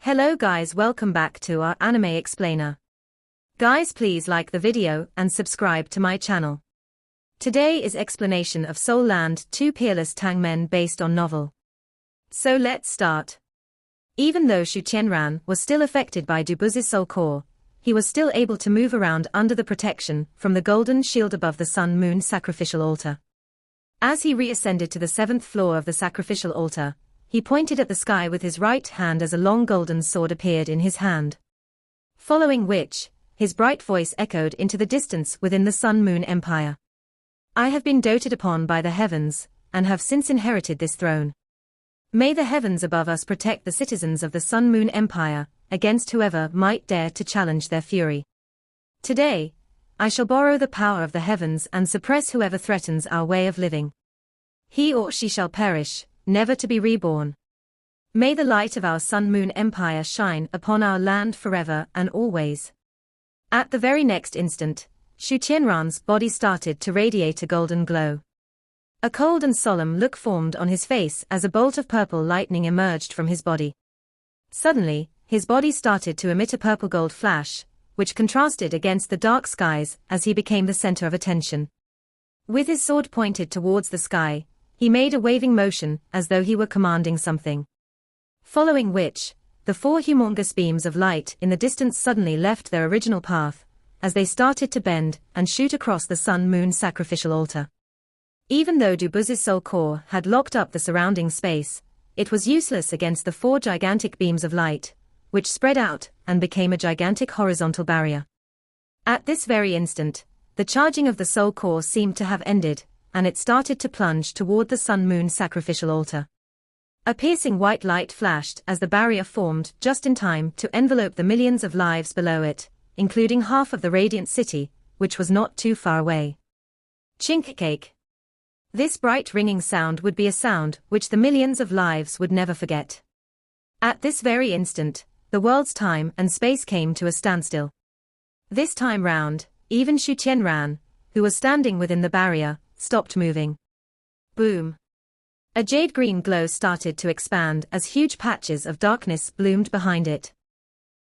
Hello guys, welcome back to our anime explainer. Guys, please like the video and subscribe to my channel. Today is explanation of Soul Land 2 Peerless Tang Men based on novel. So let's start. Even though Xu Qianran was still affected by Du Busi's soul core, he was still able to move around under the protection from the golden shield above the sun-moon sacrificial altar. As he reascended to the 7th floor of the sacrificial altar, he pointed at the sky with his right hand as a long golden sword appeared in his hand. Following which, his bright voice echoed into the distance within the Sun-Moon Empire. I have been doted upon by the heavens, and have since inherited this throne. May the heavens above us protect the citizens of the Sun-Moon Empire, against whoever might dare to challenge their fury. Today, I shall borrow the power of the heavens and suppress whoever threatens our way of living. He or she shall perish, never to be reborn. May the light of our Sun-Moon Empire shine upon our land forever and always. At the very next instant, Xu Qianran's body started to radiate a golden glow. A cold and solemn look formed on his face as a bolt of purple lightning emerged from his body. Suddenly, his body started to emit a purple-gold flash, which contrasted against the dark skies as he became the center of attention. With his sword pointed towards the sky, he made a waving motion as though he were commanding something. Following which, the 4 humongous beams of light in the distance suddenly left their original path, as they started to bend and shoot across the sun-moon sacrificial altar. Even though Du Busi's soul core had locked up the surrounding space, it was useless against the 4 gigantic beams of light, which spread out and became a gigantic horizontal barrier. At this very instant, the charging of the soul core seemed to have ended, and it started to plunge toward the sun-moon sacrificial altar. A piercing white light flashed as the barrier formed just in time to envelope the millions of lives below it, including half of the radiant city, which was not too far away. Chink cake. This bright ringing sound would be a sound which the millions of lives would never forget. At this very instant, the world's time and space came to a standstill. This time round, even Xu Qianran, who was standing within the barrier, stopped moving. Boom. A jade-green glow started to expand as huge patches of darkness bloomed behind it.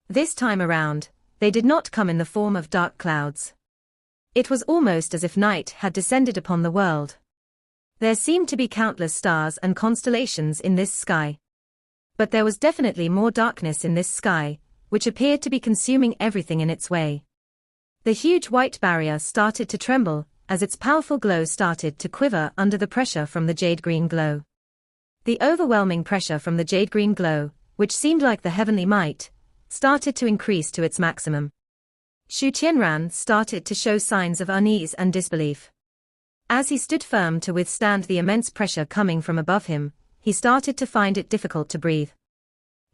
This time around, they did not come in the form of dark clouds. It was almost as if night had descended upon the world. There seemed to be countless stars and constellations in this sky. But there was definitely more darkness in this sky, which appeared to be consuming everything in its way. The huge white barrier started to tremble as its powerful glow started to quiver under the pressure from the jade-green glow. The overwhelming pressure from the jade-green glow, which seemed like the heavenly might, started to increase to its maximum. Xu Qianran started to show signs of unease and disbelief. As he stood firm to withstand the immense pressure coming from above him, he started to find it difficult to breathe.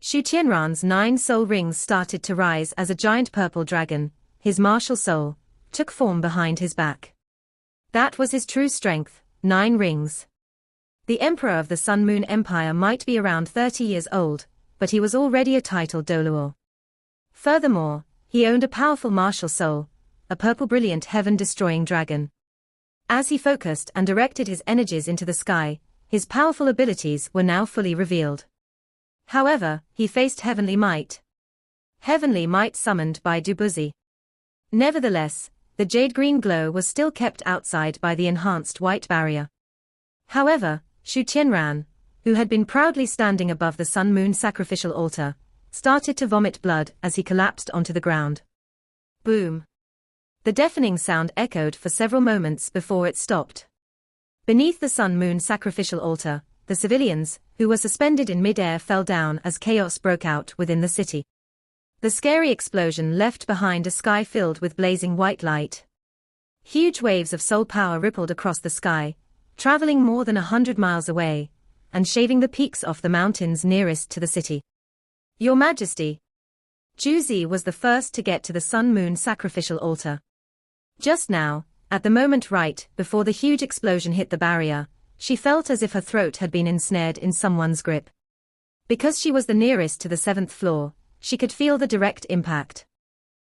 Xu Qianran's 9 soul rings started to rise as a giant purple dragon, his martial soul, took form behind his back. That was his true strength, 9 rings. The emperor of the Sun-Moon Empire might be around 30 years old, but he was already a titled Doluo. Furthermore, he owned a powerful martial soul, a purple brilliant heaven-destroying dragon. As he focused and directed his energies into the sky, his powerful abilities were now fully revealed. However, he faced heavenly might. Heavenly might summoned by Du Busi. Nevertheless, the jade-green glow was still kept outside by the enhanced white barrier. However, Xu Qianran, who had been proudly standing above the sun-moon sacrificial altar, started to vomit blood as he collapsed onto the ground. Boom. The deafening sound echoed for several moments before it stopped. Beneath the sun-moon sacrificial altar, the civilians, who were suspended in mid-air, fell down as chaos broke out within the city. The scary explosion left behind a sky filled with blazing white light. Huge waves of soul power rippled across the sky, traveling more than 100 miles away, and shaving the peaks off the mountains nearest to the city. Your Majesty. Juzi was the first to get to the sun-moon sacrificial altar. Just now, at the moment right before the huge explosion hit the barrier, she felt as if her throat had been ensnared in someone's grip. Because she was the nearest to the 7th floor, she could feel the direct impact.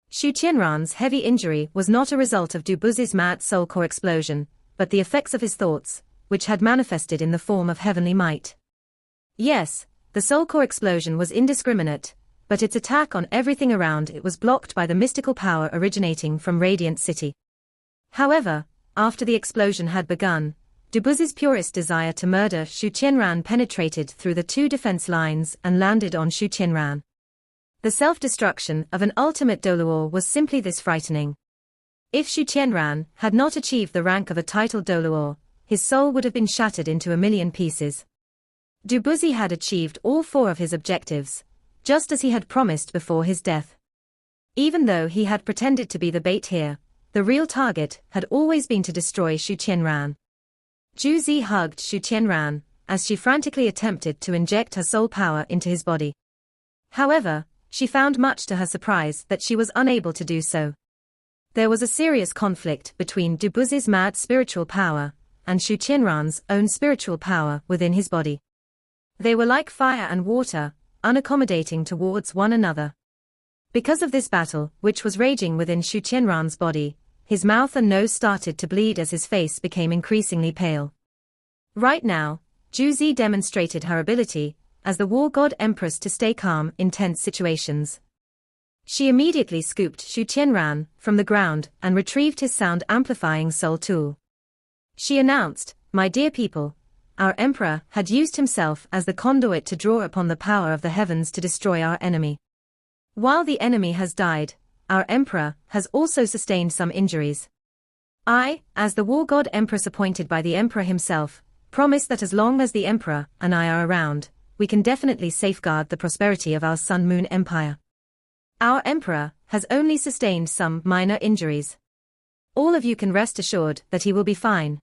Xu Qianran's heavy injury was not a result of Du Busi's mad soul core explosion, but the effects of his thoughts, which had manifested in the form of heavenly might. Yes, the soul core explosion was indiscriminate, but its attack on everything around it was blocked by the mystical power originating from Radiant City. However, after the explosion had begun, Dubuzi's purest desire to murder Xu Qianran penetrated through the two defense lines and landed on Xu Qianran. The self-destruction of an ultimate Doluo was simply this frightening. If Xu Qianran had not achieved the rank of a titled Doluo, his soul would have been shattered into a million pieces. Dubuzi had achieved all four of his objectives, just as he had promised before his death. Even though he had pretended to be the bait here, the real target had always been to destroy Xu Qianran. Juzi hugged Xu Qianran as she frantically attempted to inject her soul power into his body. However, she found much to her surprise that she was unable to do so. There was a serious conflict between Dubuzi's mad spiritual power and Xu Qianran's own spiritual power within his body. They were like fire and water, unaccommodating towards one another. Because of this battle, which was raging within Xu Qianran's body, his mouth and nose started to bleed as his face became increasingly pale. Right now, Juzi demonstrated her ability as the war god empress to stay calm in tense situations. She immediately scooped Xu Qianran from the ground and retrieved his sound-amplifying soul tool. She announced, "My dear people, our emperor had used himself as the conduit to draw upon the power of the heavens to destroy our enemy. While the enemy has died, our emperor has also sustained some injuries. I, as the war god empress appointed by the emperor himself, promise that as long as the emperor and I are around, we can definitely safeguard the prosperity of our Sun Moon Empire. Our emperor has only sustained some minor injuries. All of you can rest assured that he will be fine.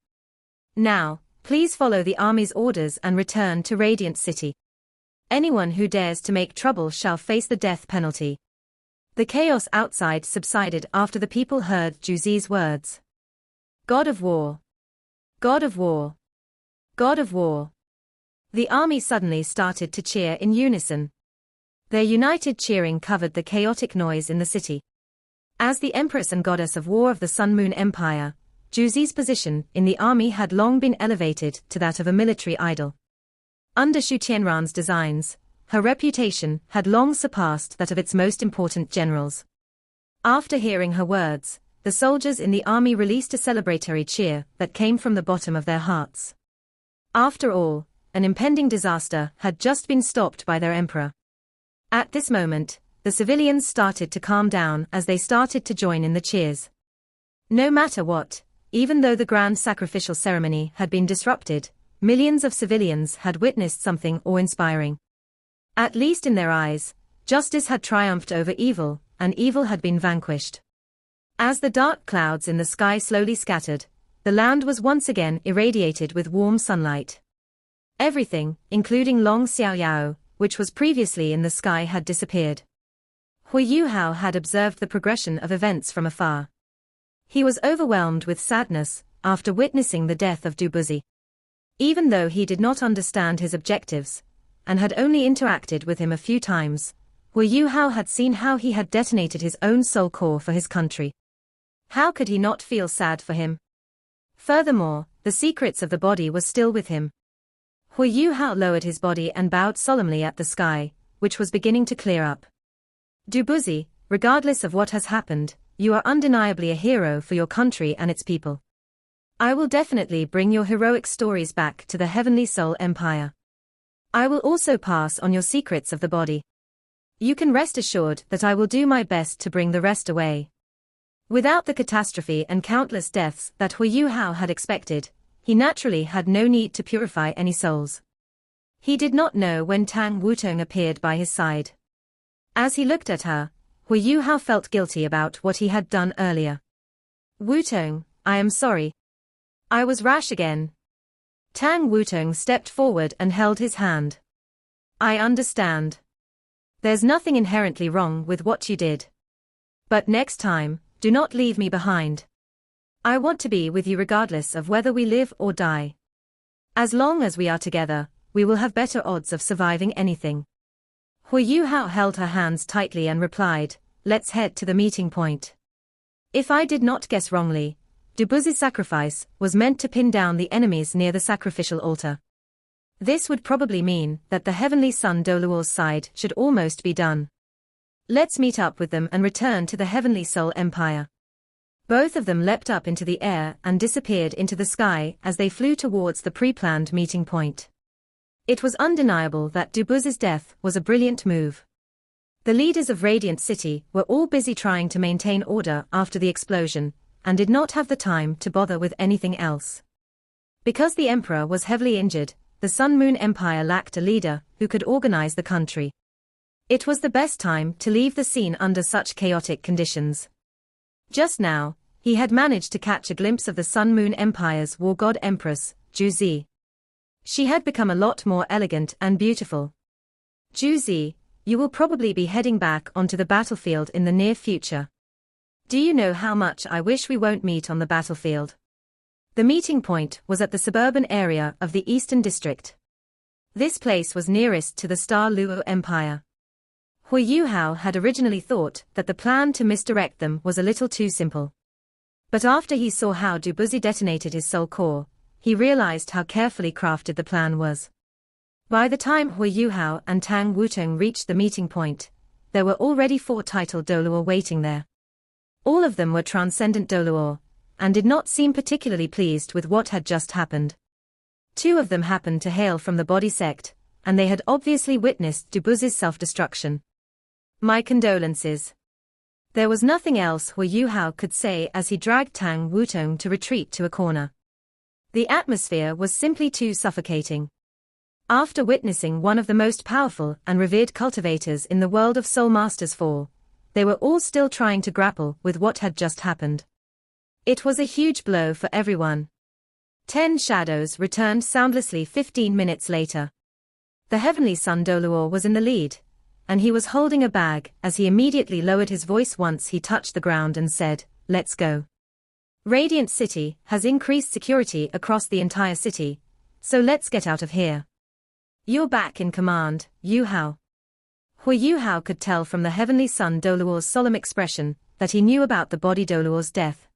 Now, please follow the army's orders and return to Radiant City. Anyone who dares to make trouble shall face the death penalty." The chaos outside subsided after the people heard Juzi's words. God of War. God of War. God of War. The army suddenly started to cheer in unison. Their united cheering covered the chaotic noise in the city. As the Empress and Goddess of War of the Sun Moon Empire, Juzi's position in the army had long been elevated to that of a military idol. Under Xu Qianran's designs, her reputation had long surpassed that of its most important generals. After hearing her words, the soldiers in the army released a celebratory cheer that came from the bottom of their hearts. After all, an impending disaster had just been stopped by their emperor. At this moment, the civilians started to calm down as they started to join in the cheers. No matter what, even though the grand sacrificial ceremony had been disrupted, millions of civilians had witnessed something awe-inspiring. At least in their eyes, justice had triumphed over evil, and evil had been vanquished. As the dark clouds in the sky slowly scattered, the land was once again irradiated with warm sunlight. Everything, including Long Xia Yao, which was previously in the sky, had disappeared. Huo Yuhao had observed the progression of events from afar. He was overwhelmed with sadness after witnessing the death of Dubuzi. Even though he did not understand his objectives, and had only interacted with him a few times, Huo Yuhao had seen how he had detonated his own soul core for his country. How could he not feel sad for him? Furthermore, the secrets of the body was still with him. Huo Yuhao lowered his body and bowed solemnly at the sky, which was beginning to clear up. Dubuzi, regardless of what has happened, you are undeniably a hero for your country and its people. I will definitely bring your heroic stories back to the Heavenly Soul Empire. I will also pass on your secrets of the body. You can rest assured that I will do my best to bring the rest away. Without the catastrophe and countless deaths that Huo Yuhao had expected, he naturally had no need to purify any souls. He did not know when Tang Wutong appeared by his side. As he looked at her, Huo Yuhao felt guilty about what he had done earlier. Wutong, I am sorry. I was rash again. Tang Wutong stepped forward and held his hand. I understand. There's nothing inherently wrong with what you did. But next time, do not leave me behind. I want to be with you regardless of whether we live or die. As long as we are together, we will have better odds of surviving anything. Huo Yuhao held her hands tightly and replied, let's head to the meeting point. If I did not guess wrongly, Dubuzi's sacrifice was meant to pin down the enemies near the sacrificial altar. This would probably mean that the Heavenly Sun Doluo's side should almost be done. Let's meet up with them and return to the Heavenly Soul Empire. Both of them leapt up into the air and disappeared into the sky as they flew towards the pre-planned meeting point. It was undeniable that Busi's death was a brilliant move. The leaders of Radiant City were all busy trying to maintain order after the explosion, and did not have the time to bother with anything else. Because the Emperor was heavily injured, the Sun Moon Empire lacked a leader who could organize the country. It was the best time to leave the scene under such chaotic conditions. Just now, he had managed to catch a glimpse of the Sun Moon Empire's war god Empress, Busi. She had become a lot more elegant and beautiful. Busi, you will probably be heading back onto the battlefield in the near future. Do you know how much I wish we won't meet on the battlefield? The meeting point was at the suburban area of the Eastern District. This place was nearest to the Star Luo Empire. Huo Yuhao had originally thought that the plan to misdirect them was a little too simple. But after he saw how Busi detonated his soul core, he realized how carefully crafted the plan was. By the time Huo Yuhao and Tang Wutong reached the meeting point, there were already 4 titled Doluo waiting there. All of them were transcendent Doluo, and did not seem particularly pleased with what had just happened. 2 of them happened to hail from the body sect, and they had obviously witnessed Busi's self-destruction. My condolences. There was nothing else Huo Yuhao could say as he dragged Tang Wutong to retreat to a corner. The atmosphere was simply too suffocating. After witnessing one of the most powerful and revered cultivators in the world of Soul Masters fall, they were all still trying to grapple with what had just happened. It was a huge blow for everyone. 10 shadows returned soundlessly 15 minutes later. The Heavenly Sun Doluo was in the lead, and he was holding a bag as he immediately lowered his voice once he touched the ground and said, "Let's go. Radiant City has increased security across the entire city, so let's get out of here. You're back in command, Yuhao." Huo Yuhao could tell from the Heavenly Sun Doluo's solemn expression that he knew about the body Doluo's death.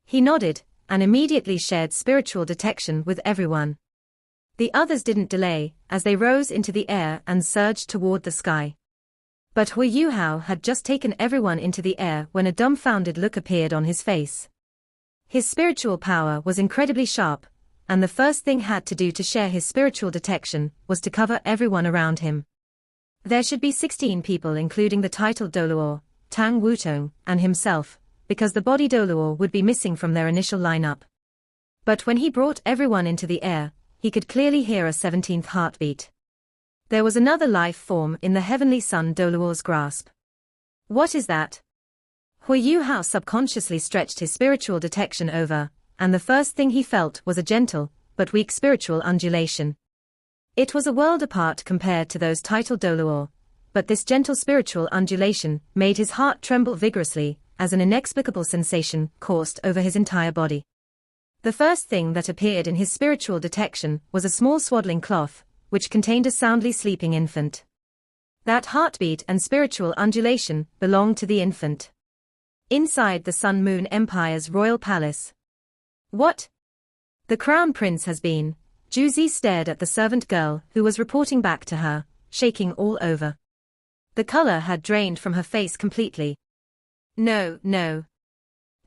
He nodded, and immediately shared spiritual detection with everyone. The others didn't delay, as they rose into the air and surged toward the sky. But Huo Yuhao had just taken everyone into the air when a dumbfounded look appeared on his face. His spiritual power was incredibly sharp, and the first thing he had to do to share his spiritual detection was to cover everyone around him. There should be 16 people including the titled Doluo, Tang Wutong, and himself, because the body Doluo would be missing from their initial lineup. But when he brought everyone into the air, he could clearly hear a 17th heartbeat. There was another life form in the Heavenly Sun Doluo's grasp. What is that? Huo Yuhao subconsciously stretched his spiritual detection over, and the first thing he felt was a gentle, but weak spiritual undulation. It was a world apart compared to those titled Doluo, but this gentle spiritual undulation made his heart tremble vigorously, as an inexplicable sensation coursed over his entire body. The first thing that appeared in his spiritual detection was a small swaddling cloth, which contained a soundly sleeping infant. That heartbeat and spiritual undulation belonged to the infant. Inside the Sun Moon Empire's royal palace. What? The crown prince has been. Busi stared at the servant girl who was reporting back to her, shaking all over. The color had drained from her face completely. No, no.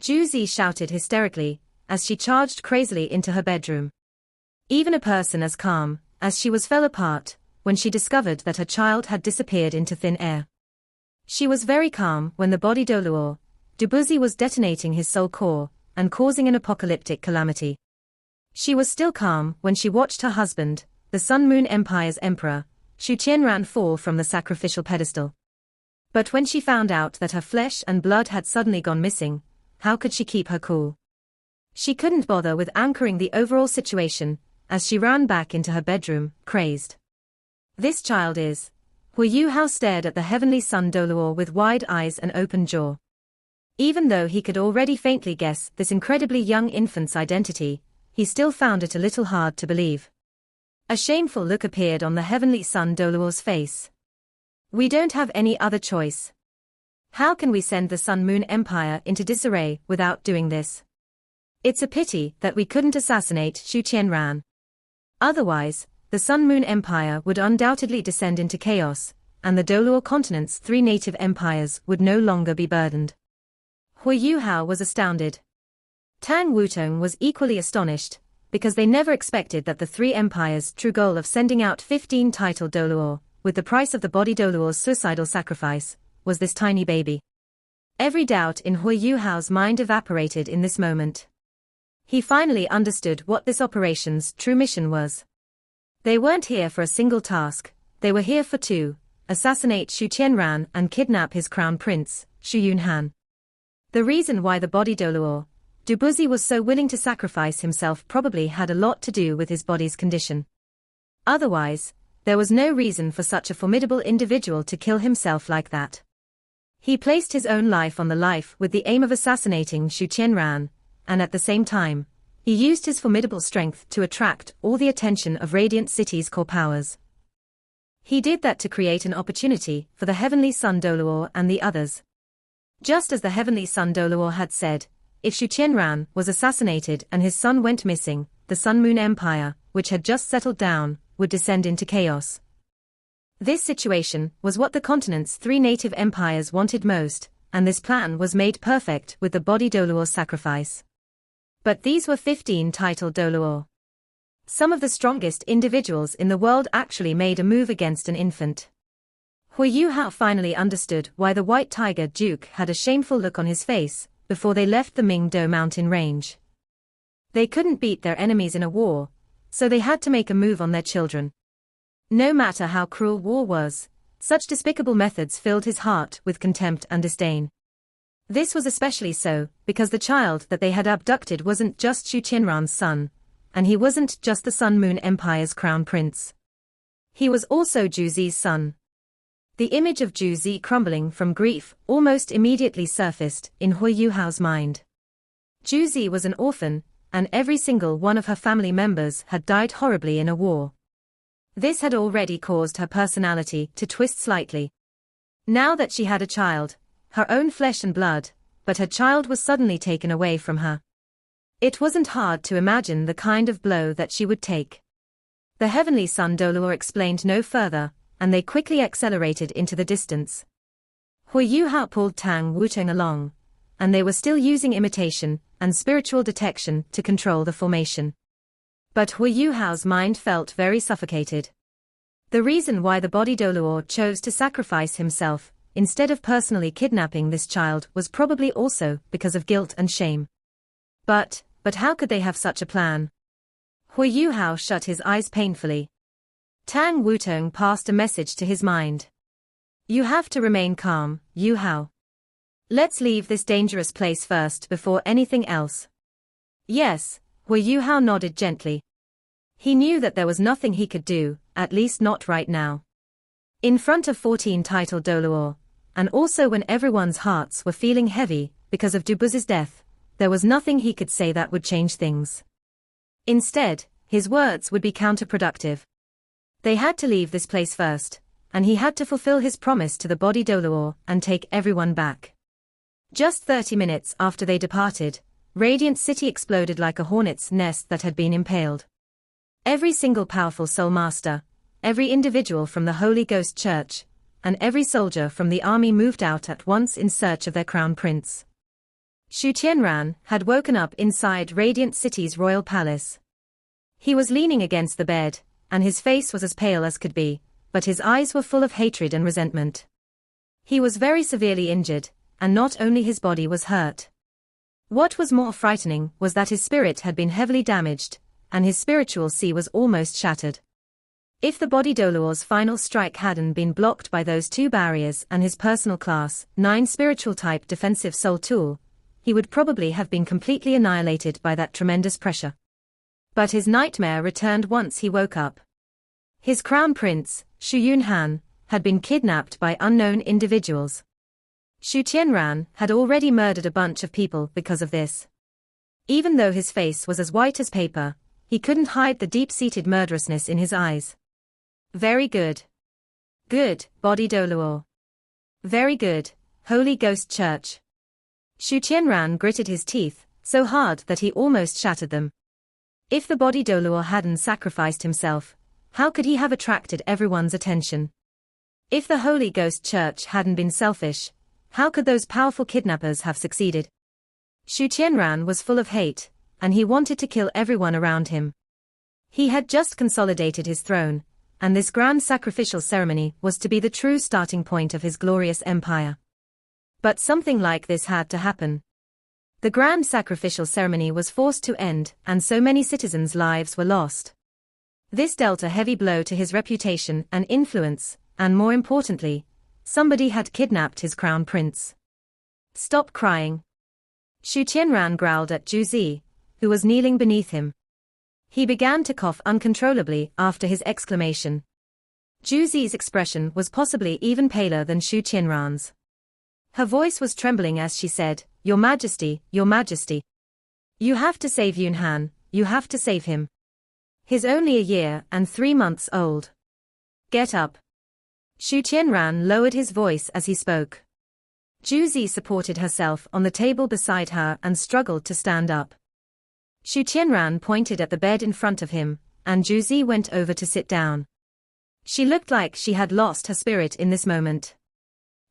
Busi shouted hysterically, as she charged crazily into her bedroom. Even a person as calm as she was fell apart when she discovered that her child had disappeared into thin air. She was very calm when the body Doluo, Busi, was detonating his soul core and causing an apocalyptic calamity. She was still calm when she watched her husband, the Sun Moon Empire's emperor, Xu Qianran, fall from the sacrificial pedestal. But when she found out that her flesh and blood had suddenly gone missing, how could she keep her cool? She couldn't bother with anchoring the overall situation, as she ran back into her bedroom, crazed. This child is. Huo Yuhao stared at the Heavenly Sun Doluo with wide eyes and open jaw. Even though he could already faintly guess this incredibly young infant's identity, he still found it a little hard to believe. A shameful look appeared on the Heavenly Sun Doluo's face. We don't have any other choice. How can we send the Sun Moon Empire into disarray without doing this? It's a pity that we couldn't assassinate Xu Qianran. Otherwise, the Sun Moon Empire would undoubtedly descend into chaos, and the Doluo continent's 3 native empires would no longer be burdened. Huo Yuhao was astounded. Tang Wutong was equally astonished, because they never expected that the 3 empires' true goal of sending out 15 titled Doluo, with the price of the body Doluo's suicidal sacrifice, was this tiny baby. Every doubt in Huo Yuhao's mind evaporated in this moment. He finally understood what this operation's true mission was. They weren't here for a single task, they were here for 2, assassinate Xu Qianran and kidnap his crown prince, Xu Yunhan. The reason why the body Doluo, Busi was so willing to sacrifice himself probably had a lot to do with his body's condition. Otherwise, there was no reason for such a formidable individual to kill himself like that. He placed his own life on the life with the aim of assassinating Xu Qianran, and at the same time, he used his formidable strength to attract all the attention of Radiant City's core powers. He did that to create an opportunity for the Heavenly Sun Doluo and the others. Just as the Heavenly Sun Doluo had said, if Xu Qianran was assassinated and his son went missing, the Sun Moon Empire, which had just settled down, would descend into chaos. This situation was what the continent's 3 native empires wanted most, and this plan was made perfect with the body Doluo's sacrifice. But these were 15 titled Doluo. Some of the strongest individuals in the world actually made a move against an infant. Huo Yuhao finally understood why the White Tiger Duke had a shameful look on his face before they left the Mingdo mountain range. They couldn't beat their enemies in a war, so they had to make a move on their children. No matter how cruel war was, such despicable methods filled his heart with contempt and disdain. This was especially so because the child that they had abducted wasn't just Xu Qianran's son, and he wasn't just the Sun Moon Empire's crown prince. He was also Zhu Zi's son. The image of Zhu Zi crumbling from grief almost immediately surfaced in Huo Yuhao's mind. Zhu Zi was an orphan, and every single one of her family members had died horribly in a war. This had already caused her personality to twist slightly. Now that she had a child, her own flesh and blood, but her child was suddenly taken away from her. It wasn't hard to imagine the kind of blow that she would take. The Heavenly Sun Doluo explained no further, and they quickly accelerated into the distance. Huo Yuhao pulled Tang Wutong along, and they were still using imitation and spiritual detection to control the formation. But Huo Yuhao's mind felt very suffocated. The reason why the body Doluo chose to sacrifice himself, instead of personally kidnapping this child, was probably also because of guilt and shame. But how could they have such a plan? Huo Yuhao shut his eyes painfully. Tang Wutong passed a message to his mind. You have to remain calm, Yuhao. Let's leave this dangerous place first before anything else. Yes, Huo Yuhao nodded gently. He knew that there was nothing he could do, at least not right now. In front of 14 titled Doluo, and also when everyone's hearts were feeling heavy because of Busi's death, there was nothing he could say that would change things. Instead, his words would be counterproductive. They had to leave this place first, and he had to fulfill his promise to the body Doluo and take everyone back. Just 30 minutes after they departed, Radiant City exploded like a hornet's nest that had been impaled. Every single powerful soul master, every individual from the Holy Ghost Church, and every soldier from the army moved out at once in search of their crown prince. Xu Qianran had woken up inside Radiant City's royal palace. He was leaning against the bed, and his face was as pale as could be, but his eyes were full of hatred and resentment. He was very severely injured, and not only his body was hurt. What was more frightening was that his spirit had been heavily damaged, and his spiritual sea was almost shattered. If the body Doluo's final strike hadn't been blocked by those 2 barriers and his personal class 9 spiritual type defensive soul tool, he would probably have been completely annihilated by that tremendous pressure. But his nightmare returned once he woke up. His crown prince, Xu Yunhan, had been kidnapped by unknown individuals. Xu Qianran had already murdered a bunch of people because of this. Even though his face was as white as paper, he couldn't hide the deep-seated murderousness in his eyes. Very good. Good, body Doluo. Very good, Holy Ghost Church. Xu Qianran gritted his teeth, so hard that he almost shattered them. If the body Doluo hadn't sacrificed himself, how could he have attracted everyone's attention? If the Holy Ghost Church hadn't been selfish, how could those powerful kidnappers have succeeded? Xu Qianran was full of hate, and he wanted to kill everyone around him. He had just consolidated his throne, and this grand sacrificial ceremony was to be the true starting point of his glorious empire. But something like this had to happen. The grand sacrificial ceremony was forced to end, and so many citizens' lives were lost. This dealt a heavy blow to his reputation and influence, and more importantly, somebody had kidnapped his crown prince. Stop crying. Xu Qianran growled at Busi, who was kneeling beneath him. He began to cough uncontrollably after his exclamation. Busi's expression was possibly even paler than Xu Qianran's. Her voice was trembling as she said, "Your Majesty, Your Majesty. You have to save Yunhan, you have to save him. He's only a year and 3 months old. Get up." Xu Qianran lowered his voice as he spoke. Busi supported herself on the table beside her and struggled to stand up. Xu Qianran pointed at the bed in front of him, and Busi went over to sit down. She looked like she had lost her spirit in this moment.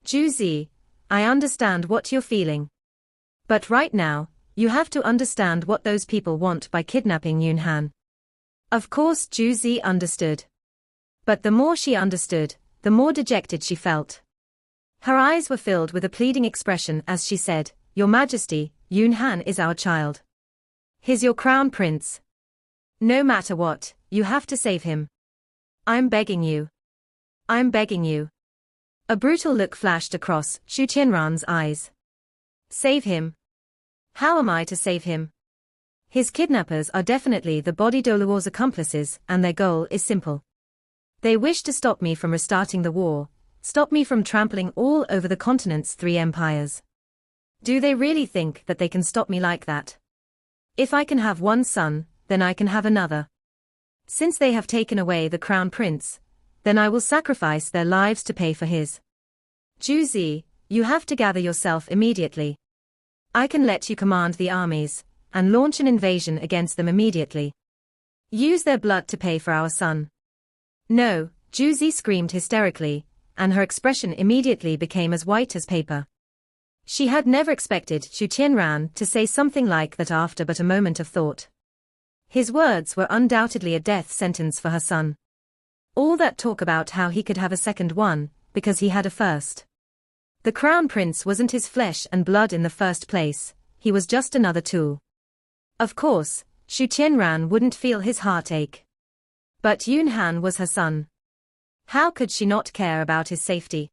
"Busi, I understand what you're feeling. But right now, you have to understand what those people want by kidnapping Yunhan." Of course Busi understood. But the more she understood, the more dejected she felt. Her eyes were filled with a pleading expression as she said, "Your Majesty, Yunhan is our child. He's your crown prince. No matter what, you have to save him. I'm begging you. I'm begging you." A brutal look flashed across Xu Qianran's eyes. "Save him? How am I to save him? His kidnappers are definitely the Body Doluo's accomplices, and their goal is simple. They wish to stop me from restarting the war, stop me from trampling all over the continent's 3 empires. Do they really think that they can stop me like that? If I can have one son, then I can have another. Since they have taken away the crown prince, then I will sacrifice their lives to pay for his. Busi, you have to gather yourself immediately. I can let you command the armies, and launch an invasion against them immediately. Use their blood to pay for our son." "No," Busi screamed hysterically, and her expression immediately became as white as paper. She had never expected Xu Qianran to say something like that after but a moment of thought. His words were undoubtedly a death sentence for her son. All that talk about how he could have a second one, because he had a first. The crown prince wasn't his flesh and blood in the first place, he was just another tool. Of course, Xu Qianran wouldn't feel his heart ache. But Yunhan was her son. How could she not care about his safety?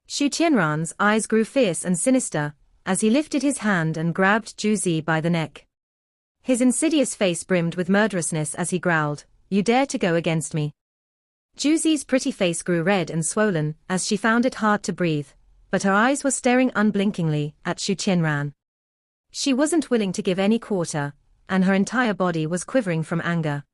Xu Qianran's eyes grew fierce and sinister, as he lifted his hand and grabbed Busi by the neck. His insidious face brimmed with murderousness as he growled, "You dare to go against me?" Busi's pretty face grew red and swollen, as she found it hard to breathe, but her eyes were staring unblinkingly at Xu Qianran. She wasn't willing to give any quarter, and her entire body was quivering from anger.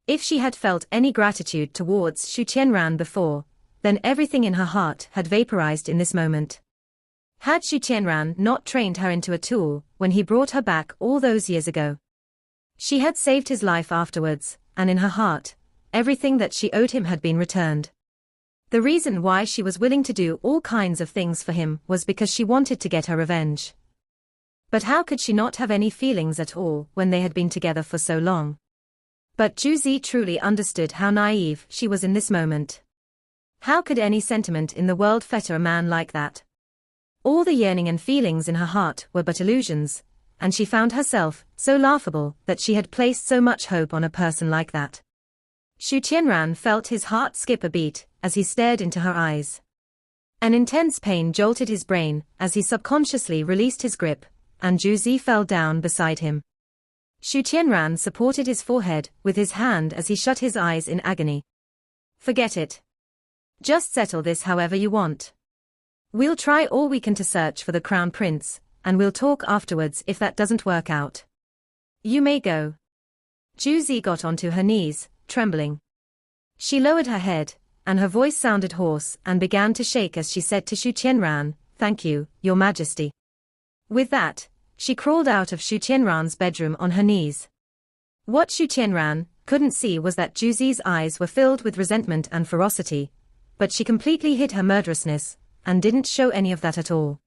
If she had felt any gratitude towards Xu Qianran before, then everything in her heart had vaporized in this moment. Had Xu Qianran not trained her into a tool when he brought her back all those years ago? She had saved his life afterwards, and in her heart, everything that she owed him had been returned. The reason why she was willing to do all kinds of things for him was because she wanted to get her revenge. But how could she not have any feelings at all when they had been together for so long? But Busi truly understood how naive she was in this moment. How could any sentiment in the world fetter a man like that? All the yearning and feelings in her heart were but illusions, and she found herself so laughable that she had placed so much hope on a person like that. Xu Qianran felt his heart skip a beat as he stared into her eyes. An intense pain jolted his brain as he subconsciously released his grip, and Busi fell down beside him. Xu Qianran supported his forehead with his hand as he shut his eyes in agony. "Forget it. Just settle this however you want. We'll try all we can to search for the crown prince, and we'll talk afterwards if that doesn't work out. You may go." Busi got onto her knees, trembling. She lowered her head, and her voice sounded hoarse and began to shake as she said to Xu Qianran, "Thank you, Your Majesty." With that, she crawled out of Xu Qianran's bedroom on her knees. What Xu Qianran couldn't see was that Busi's eyes were filled with resentment and ferocity, but she completely hid her murderousness, and didn't show any of that at all.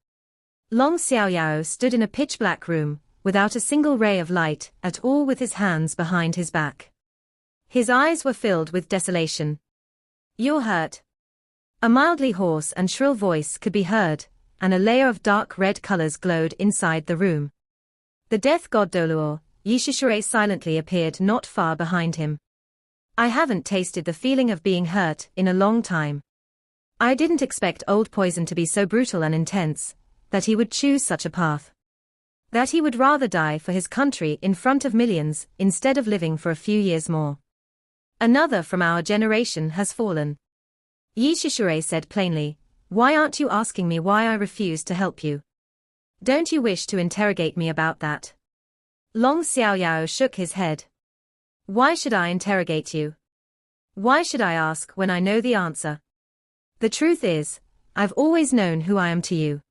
Long Xia Yao stood in a pitch-black room, without a single ray of light at all, with his hands behind his back. His eyes were filled with desolation. "You're hurt." A mildly hoarse and shrill voice could be heard, and a layer of dark red colors glowed inside the room. The death god Doluo, Yishishure, silently appeared not far behind him. "I haven't tasted the feeling of being hurt in a long time. I didn't expect old poison to be so brutal and intense, that he would choose such a path. That he would rather die for his country in front of millions, instead of living for a few years more. Another from our generation has fallen." Yishishure said plainly, "Why aren't you asking me why I refused to help you? Don't you wish to interrogate me about that?" Long Xiao Yao shook his head. "Why should I interrogate you? Why should I ask when I know the answer? The truth is, I've always known who I am to you.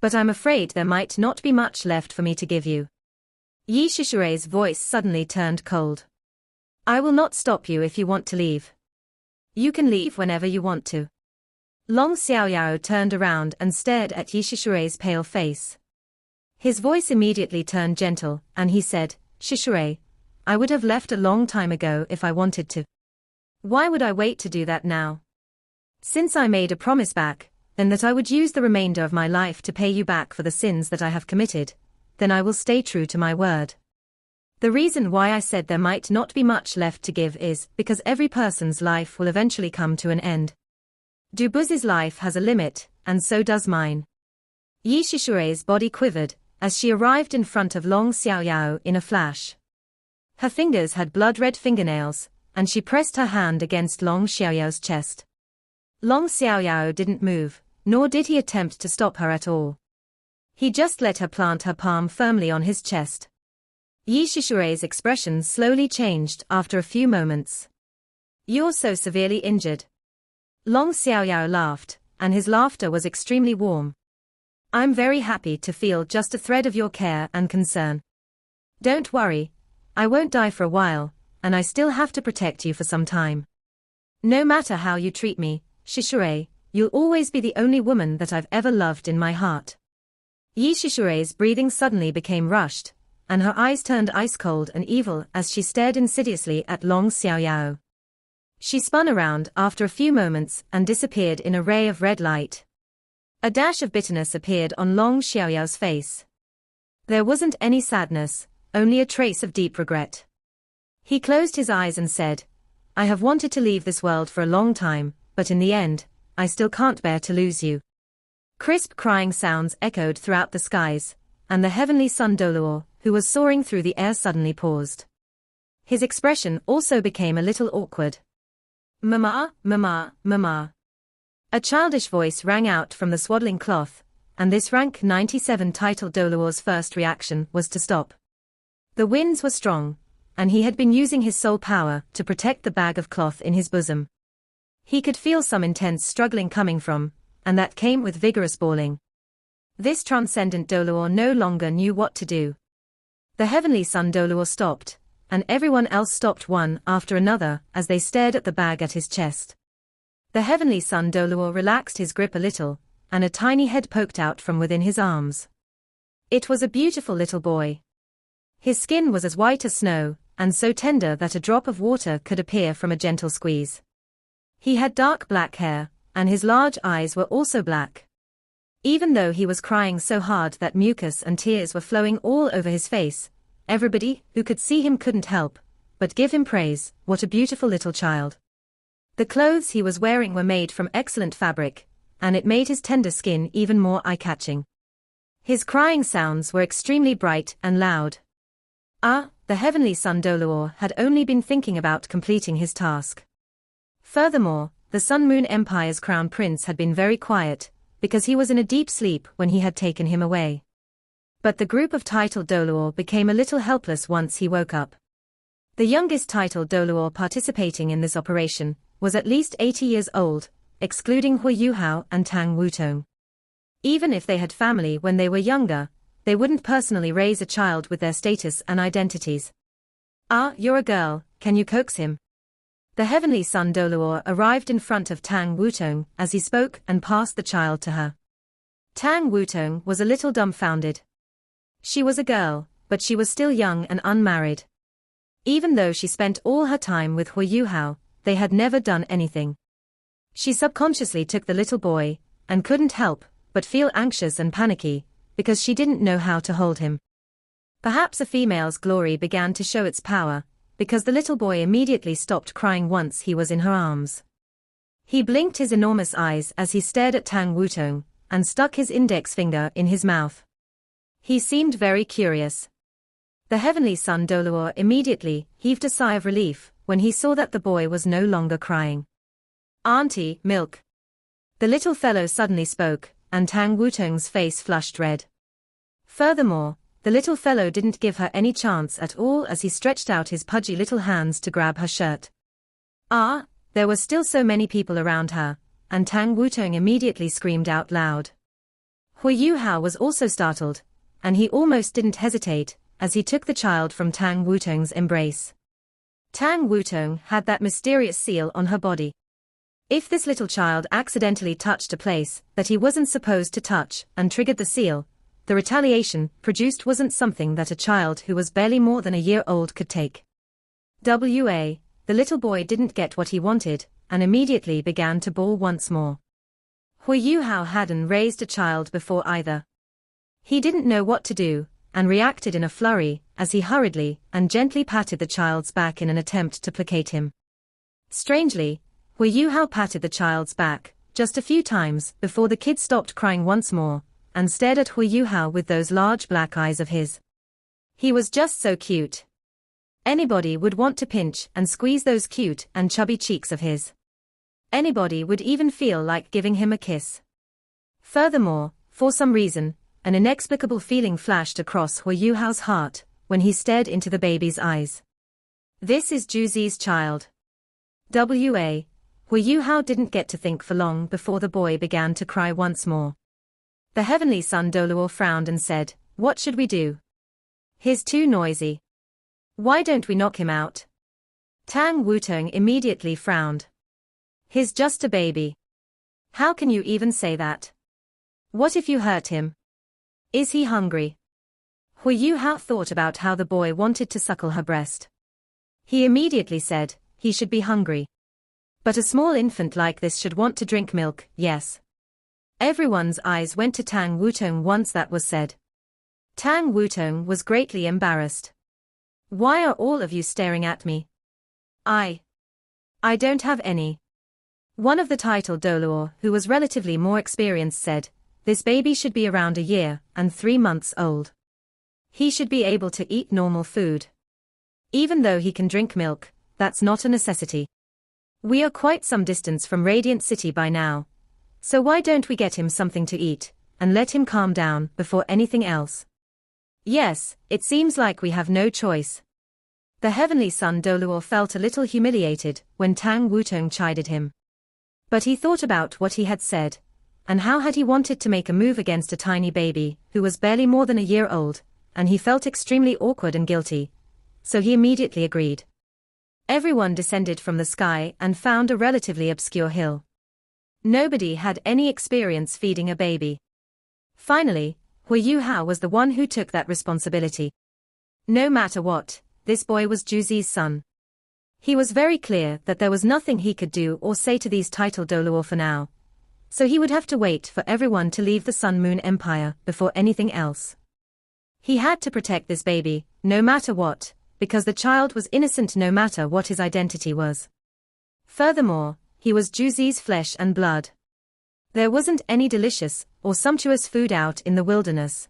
But I'm afraid there might not be much left for me to give you." Yishishure's voice suddenly turned cold. "I will not stop you if you want to leave. You can leave whenever you want to." Long Xiao Yao turned around and stared at Yishishure's pale face. His voice immediately turned gentle, and he said, "Shishure, I would have left a long time ago if I wanted to. Why would I wait to do that now? Since I made a promise back, then that I would use the remainder of my life to pay you back for the sins that I have committed, then I will stay true to my word. The reason why I said there might not be much left to give is because every person's life will eventually come to an end. Busi's life has a limit, and so does mine." Yishishure's body quivered as she arrived in front of Long Xiao Yao in a flash. Her fingers had blood-red fingernails, and she pressed her hand against Long Xiao Yao's chest. Long Xiao Yao didn't move, nor did he attempt to stop her at all. He just let her plant her palm firmly on his chest. Yishishure's expression slowly changed after a few moments. "You're so severely injured." Long Xiao Yao laughed, and his laughter was extremely warm. "I'm very happy to feel just a thread of your care and concern. Don't worry, I won't die for a while, and I still have to protect you for some time. No matter how you treat me, Shishure, you'll always be the only woman that I've ever loved in my heart." Yishishure's breathing suddenly became rushed, and her eyes turned ice-cold and evil as she stared insidiously at Long Xiao Yao. She spun around after a few moments and disappeared in a ray of red light. A dash of bitterness appeared on Long Xiao Yao's face. There wasn't any sadness, only a trace of deep regret. He closed his eyes and said, "I have wanted to leave this world for a long time, but in the end, I still can't bear to lose you." Crisp crying sounds echoed throughout the skies, and the heavenly sun Doluo, who was soaring through the air, suddenly paused. His expression also became a little awkward. "Mama, mama, mama." A childish voice rang out from the swaddling cloth, and this rank 97 title Doluo's first reaction was to stop. The winds were strong, and he had been using his soul power to protect the bag of cloth in his bosom. He could feel some intense struggling coming from, and that came with vigorous bawling. This transcendent Doluo no longer knew what to do. The heavenly sun Doluo stopped, and everyone else stopped one after another as they stared at the bag at his chest. The heavenly sun Doluo relaxed his grip a little, and a tiny head poked out from within his arms. It was a beautiful little boy. His skin was as white as snow, and so tender that a drop of water could appear from a gentle squeeze. He had dark black hair, and his large eyes were also black. Even though he was crying so hard that mucus and tears were flowing all over his face, everybody who could see him couldn't help but give him praise. What a beautiful little child. The clothes he was wearing were made from excellent fabric, and it made his tender skin even more eye-catching. His crying sounds were extremely bright and loud. The heavenly sun Doluo had only been thinking about completing his task. Furthermore, the Sun Moon Empire's crown prince had been very quiet, because he was in a deep sleep when he had taken him away. But the group of titled Doluo became a little helpless once he woke up. The youngest titled Doluo participating in this operation was at least 80 years old, excluding Huo Yuhao and Tang Wutong. Even if they had family when they were younger, they wouldn't personally raise a child with their status and identities. "You're a girl, can you coax him?" The heavenly son Doluo arrived in front of Tang Wutong as he spoke and passed the child to her. Tang Wutong was a little dumbfounded. She was a girl, but she was still young and unmarried. Even though she spent all her time with Huo Yuhao, they had never done anything. She subconsciously took the little boy, and couldn't help but feel anxious and panicky, because she didn't know how to hold him. Perhaps a female's glory began to show its power, because the little boy immediately stopped crying once he was in her arms. He blinked his enormous eyes as he stared at Tang Wutong, and stuck his index finger in his mouth. He seemed very curious. The heavenly son Doluo immediately heaved a sigh of relief when he saw that the boy was no longer crying. "Auntie, milk." The little fellow suddenly spoke, and Tang Wutong's face flushed red. Furthermore, the little fellow didn't give her any chance at all as he stretched out his pudgy little hands to grab her shirt. There were still so many people around her, and Tang Wutong immediately screamed out loud. Huo Yuhao was also startled, and he almost didn't hesitate as he took the child from Tang Wutong's embrace. Tang Wutong had that mysterious seal on her body. If this little child accidentally touched a place that he wasn't supposed to touch and triggered the seal, the retaliation produced wasn't something that a child who was barely more than a year old could take. The little boy didn't get what he wanted, and immediately began to bawl once more. Huo Yuhao hadn't raised a child before either. He didn't know what to do, and reacted in a flurry as he hurriedly and gently patted the child's back in an attempt to placate him. Strangely, Huo Yuhao patted the child's back just a few times before the kid stopped crying once more, and stared at Huo Yuhao with those large black eyes of his. He was just so cute. Anybody would want to pinch and squeeze those cute and chubby cheeks of his. Anybody would even feel like giving him a kiss. Furthermore, for some reason, an inexplicable feeling flashed across Huo Yuhao's heart when he stared into the baby's eyes. This is Juzi's child. Huo Yuhao didn't get to think for long before the boy began to cry once more. The heavenly son Doluo frowned and said, "What should we do? He's too noisy. Why don't we knock him out?" Tang Wutong immediately frowned. "He's just a baby. How can you even say that? What if you hurt him? Is he hungry?" Huo Yuhao thought about how the boy wanted to suckle her breast. He immediately said, he should be hungry. But a small infant like this should want to drink milk, yes. Everyone's eyes went to Tang Wutong once that was said. Tang Wutong was greatly embarrassed. "Why are all of you staring at me? I don't have any." One of the titled Doluo, who was relatively more experienced, said, "This baby should be around a year and 3 months old. He should be able to eat normal food. Even though he can drink milk, that's not a necessity. We are quite some distance from Radiant City by now. So why don't we get him something to eat, and let him calm down before anything else? Yes, it seems like we have no choice." The heavenly son Doluo felt a little humiliated when Tang Wutong chided him. But he thought about what he had said, and how had he wanted to make a move against a tiny baby who was barely more than a year old, and he felt extremely awkward and guilty. So he immediately agreed. Everyone descended from the sky and found a relatively obscure hill. Nobody had any experience feeding a baby. Finally, Huo Yuhao was the one who took that responsibility. No matter what, this boy was Juzi's son. He was very clear that there was nothing he could do or say to these titled Doluo for now. So he would have to wait for everyone to leave the Sun Moon Empire before anything else. He had to protect this baby, no matter what, because the child was innocent no matter what his identity was. Furthermore, he was Juzi's flesh and blood. There wasn't any delicious or sumptuous food out in the wilderness.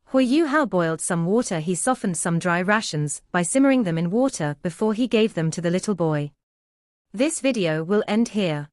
Huo Yuhao boiled some water. He softened some dry rations by simmering them in water before he gave them to the little boy. This video will end here.